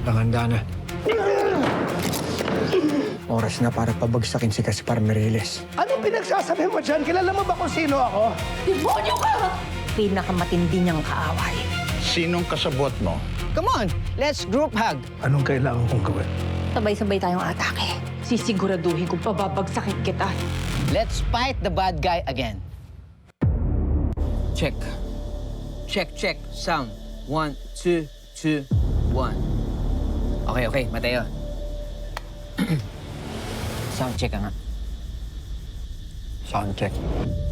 Handa na. Oras na para pabagsakin si Gaspar Meriles. Anong pinagsasabi mo dyan? Kilala mo ba kung sino ako? Demonyo ka! Pinakamatindi niyang kaaway. Sinong kasabot mo? Come on, let's group hug. Anong kailangan kong gawin? Sabay-sabay tayong atake. Sisiguraduhin kung pababagsakin kita. Let's fight the bad guy again. Check. Check, check. Sound. 1, 2, 2, 1. Okay, Mateo. Sound check ka nga. Sound check.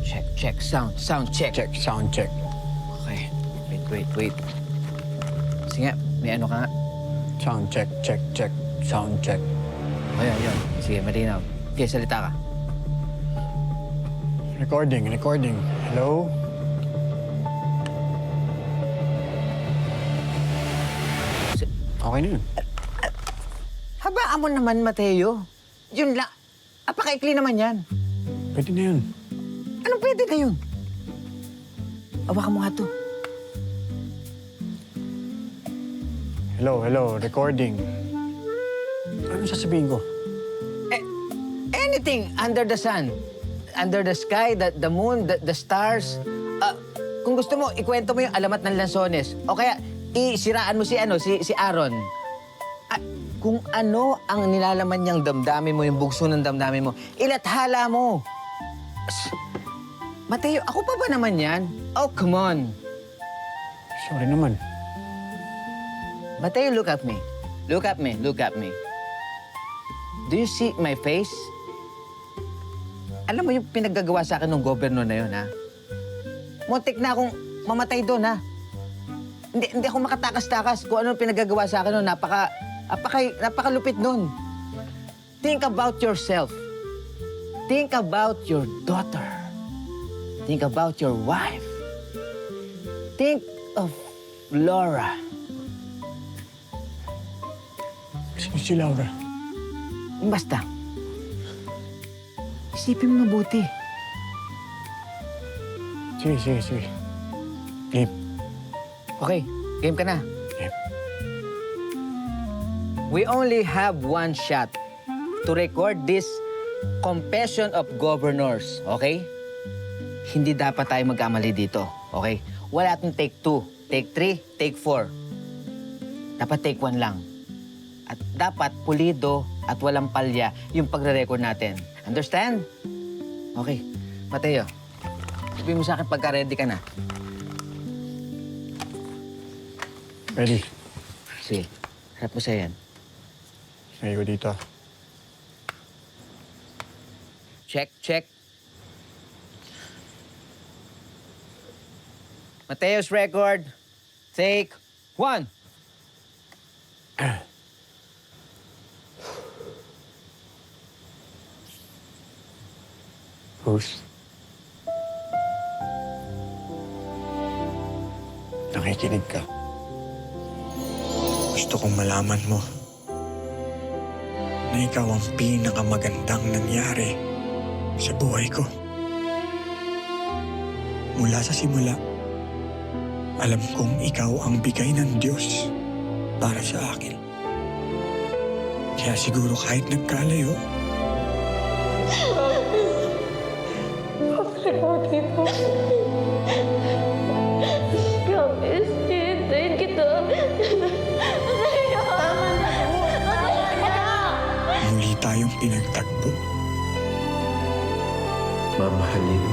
Check, check. Sound check. Check, sound check. Okay. Wait. Sige, may ano ka nga. Sound check, check, check. Sound check. Ayun. Sige, malinaw. Okay, salita ka. Recording. Hello? Okay na yun. Habaan mo naman, Mateo. Yun lang. Apakaikli naman yan. Pwede na yun. Anong pwede na yun? Awakan mo nga to. Hello, recording. Ano sasabihin ko? Anything under the sun. Under the sky, the moon, the stars. Kung gusto mo, ikwento mo yung alamat ng lansones. O kaya, isiraan mo si Aaron. Kung ano ang nilalaman niyang damdamin mo, yung bugso ng damdamin mo, ilathala mo. Mateo, ako pa ba naman yan? Oh, come on. Sorry naman. Mateo, look at me. Look at me. Do you see my face? Alam mo yung pinaggagawa sa akin ng gobyerno na yun, ha? Muntik na akong mamatay doon, ha? Hindi ako makatakas-takas kung ano pinaggagawa sa akin noon. Napakalupit nun. Think about yourself. Think about your daughter. Think about your wife. Think of Laura. Sino si Laura? Basta. Isipin mo mabuti. Sige. Game. Okay, game ka na. Game. We only have one shot to record this confession of governors, okay? Hindi dapat tayo magkamali dito, okay? Wala itong take 2, take 3, take 4. Dapat take 1 lang. At dapat pulido at walang palya yung pagre-record natin. Understand? Okay. Mateo, sabihin mo sa akin pagka-ready ka na. Ready. Sige, harap mo sa'yo yan. Ngayon ko dito. Check. Mateo's record. Take 1. Bruce. Nakikinig ka. Gusto kong malaman mo na ikaw ang pinakamagandang nangyari sa buhay ko. Mula sa simula, alam kong ikaw ang bigay ng Diyos para sa akin. Kaya siguro kahit nagkalayo, Promise, hintayin kita. muli tayong pinagtagpo. Mamahalin.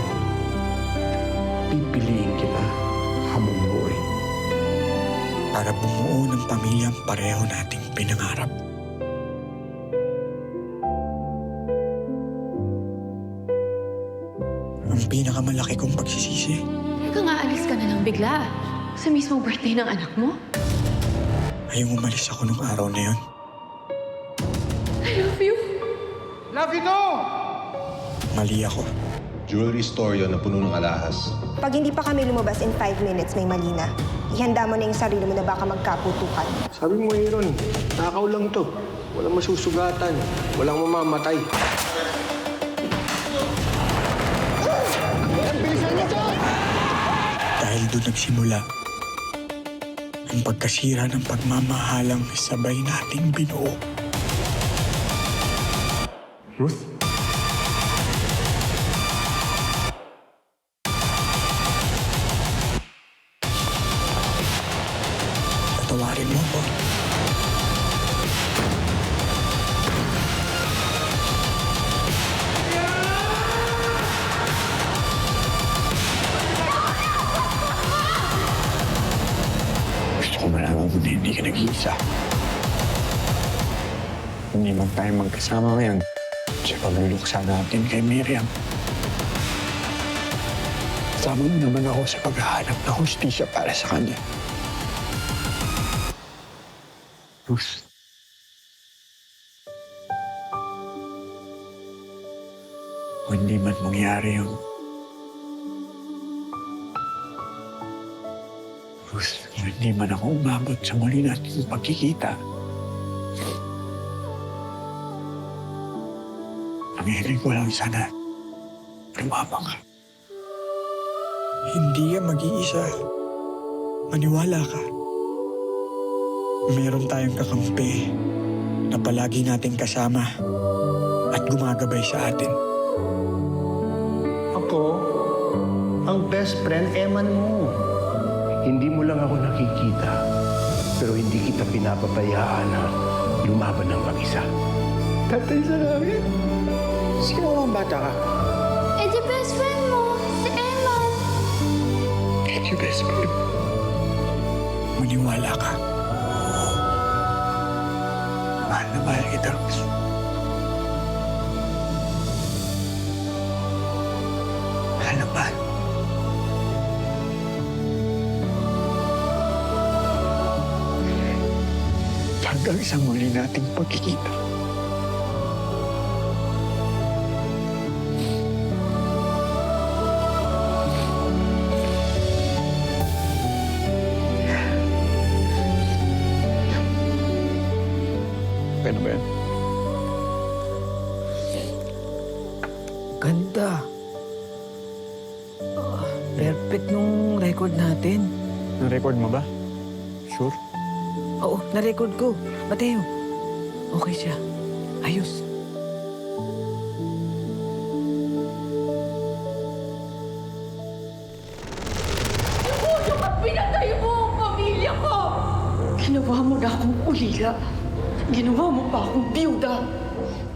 Pipiliin kita habang buhay. Para bumuo ng pamilyang pareho nating pinangarap. Ang pinakamalaki kong pagsisisi, Teka nga, alis ka na lang bigla. Sa mismong birthday ng anak mo. ay yung umalis ako nung araw na yun. I love you. Mali ako. Jewelry store yun na puno ng alahas. Pag hindi pa kami lumabas in 5 minutes, may mali na. Ihanda mo na yung sarili mo na baka magkaputukan. Sabi mo, Aaron, takaw lang to. Walang masusugatan. Walang mamamatay. Dahil doon nagsimula ang pagkasira ng pagmamahalang sabay nating binuo. Ruth? Patawarin mo ko. Gusto ko malaman mo na hindi ka nag-iisa. Hindi man tayo magkasama ngayon sa pagluluksa natin kay Miriam. Kasama mo naman ako sa paghahanap ng hustisya para sa kanya. Ruth. Kung hindi man mangyari yung... Ruth, kung hindi man ako umabot sa muli natin pagkikita, ang hiling ko lang sana, lumabang ka. Hindi ka mag-iisa. Maniwala ka. Meron tayong kakampi na palagi nating kasama at gumagabay sa atin. Ako, ang best friend, Eman mo. Hindi mo lang ako nakikita, pero hindi kita pinapabayaan na lumaban ng mag-isa. Tatay sa langit. Sino ang bata ka? Eh, di best friend mo, si Emma. Thank you, best friend. Maniwala ka. Mahal na mahal kita, Rose. Mahal na mahal. Hanggang sa muli nating pagkikita. Ano ba yan? Ganda. Perfect nung record natin. Na-record mo ba? Sure? Oo, na-record ko. Mateo, okay siya. Ayos. Pinatay mo ang pamilya ko! Ginawa mo na akong ulila. Ginawa mo pa akong biyuda.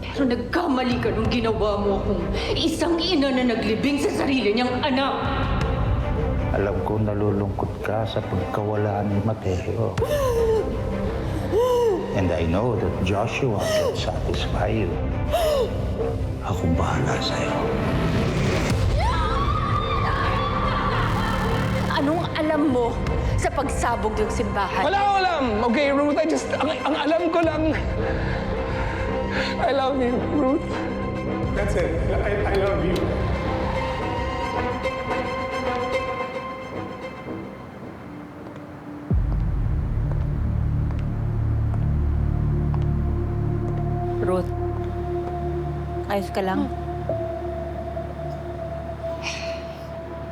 Pero nagkamali ka nung ginawa mo akong isang ina na naglibing sa sarili niyang anak. Alam ko nalulungkot ka sa pagkawala ni Mateo. And I know that Joshua can satisfy you. Ako bahala sa'yo. Anong alam mo sa pagsabog ng simbahan? Wala akong alam! Okay, Ruth, ang alam ko lang, I love you, Ruth. That's it. I love you. Ruth, ayos ka lang?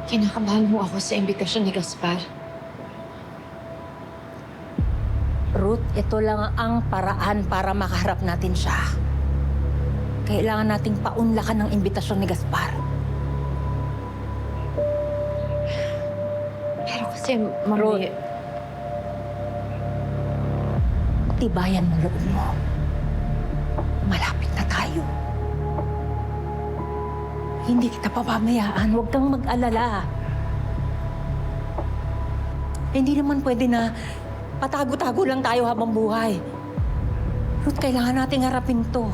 Kinakabahan mo ako sa imbitasyon ni Gaspar. Ruth, ito lang ang paraan para makaharap natin siya. Kailangan nating paunlakan ng imbitasyon ni Gaspar. Pero kasi, Ruth, tibayan mo loob mo. Malapit na tayo. Hindi kita papabayaan. Huwag kang mag-alala. Hindi naman pwede na patago-tago lang tayo habang buhay. Ruth, kailangan nating harapin to.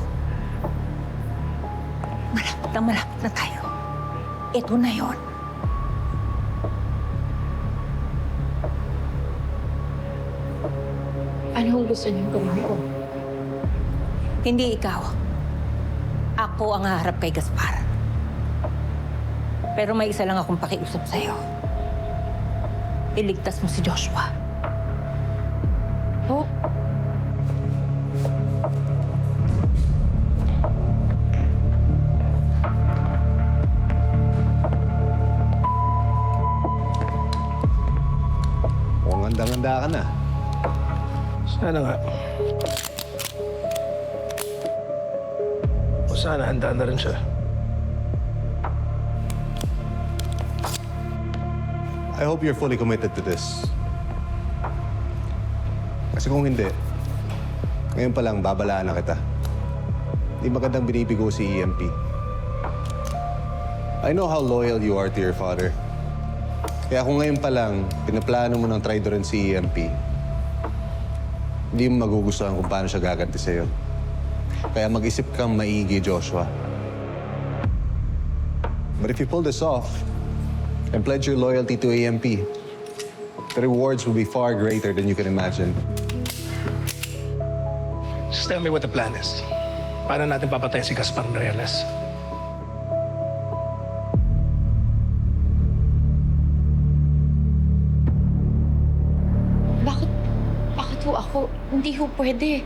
Malapit na tayo. Ito na yon. ano ang gusto niyong gawin ko? Hindi ikaw. Ako ang haharap kay Gaspar. Pero may isa lang akong pakiusap sa'yo. Iligtas mo si Joshua. Oh, Mukhang handa-handa ka na. Sana nga. O sana handa na rin siya. I hope you're fully committed to this. Kasi kung hindi, ngayon pa lang babalaan na kita. Hindi magandang binibigo si EMP. I know how loyal you are to your father. Kaya kung ngayon pa lang, pinaplano mo ng traidorin si EMP, hindi mo magugustuhan kung paano siya gaganti sa'yo. Kaya mag-isip kang maigi, Joshua. But if you pull this off and pledge your loyalty to EMP, the rewards will be far greater than you can imagine. Just tell me what the plan is. Paano natin papatayin si Gaspar Noreales? Bakit ho ako? Hindi ho pwede.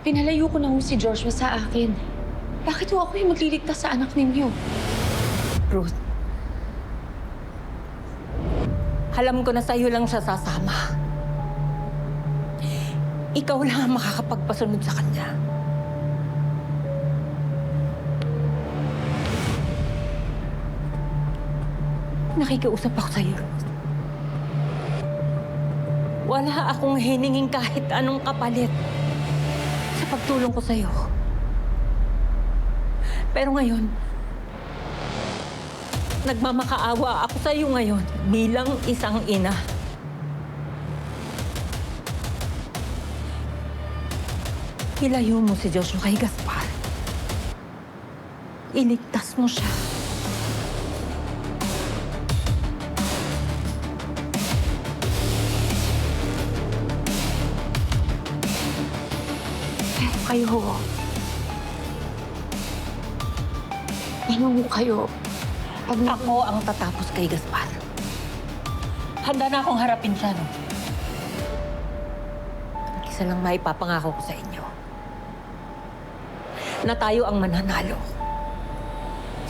Pinalayo ko na ho si Joshua sa akin. Bakit ho ako yung magliligtas sa anak ninyo? Ruth, alam ko na sa'yo lang siya sasama. Ikaw lang ang makakapagpasunod sa kanya. Nakikiusap ako sa'yo, Ruth. Wala akong hiningin kahit anong kapalit sa pagtulong ko sa'yo. Pero ngayon, nagmamakaawa ako sa'yo ngayon bilang isang ina. Ilayo mo si Joshua kay Gaspar. Iligtas mo siya. Pero kayo, Ano kayo? ako ang tatapos kay Gaspar. Handa na akong harapin siya, no? Isa lang maipapangako ko sa inyo. Na tayo ang mananalo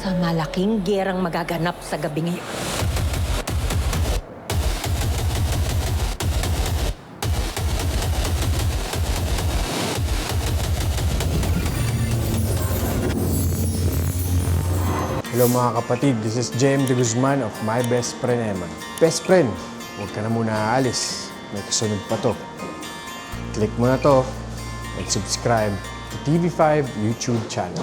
sa malaking gerang magaganap sa gabi ngayon. Hello mga kapatid, this is Jem de Guzman of My Best Friend Eman. Best friend, huwag ka na muna aalis. May kasunod pa to. Click mo na to and subscribe to TV5 YouTube channel.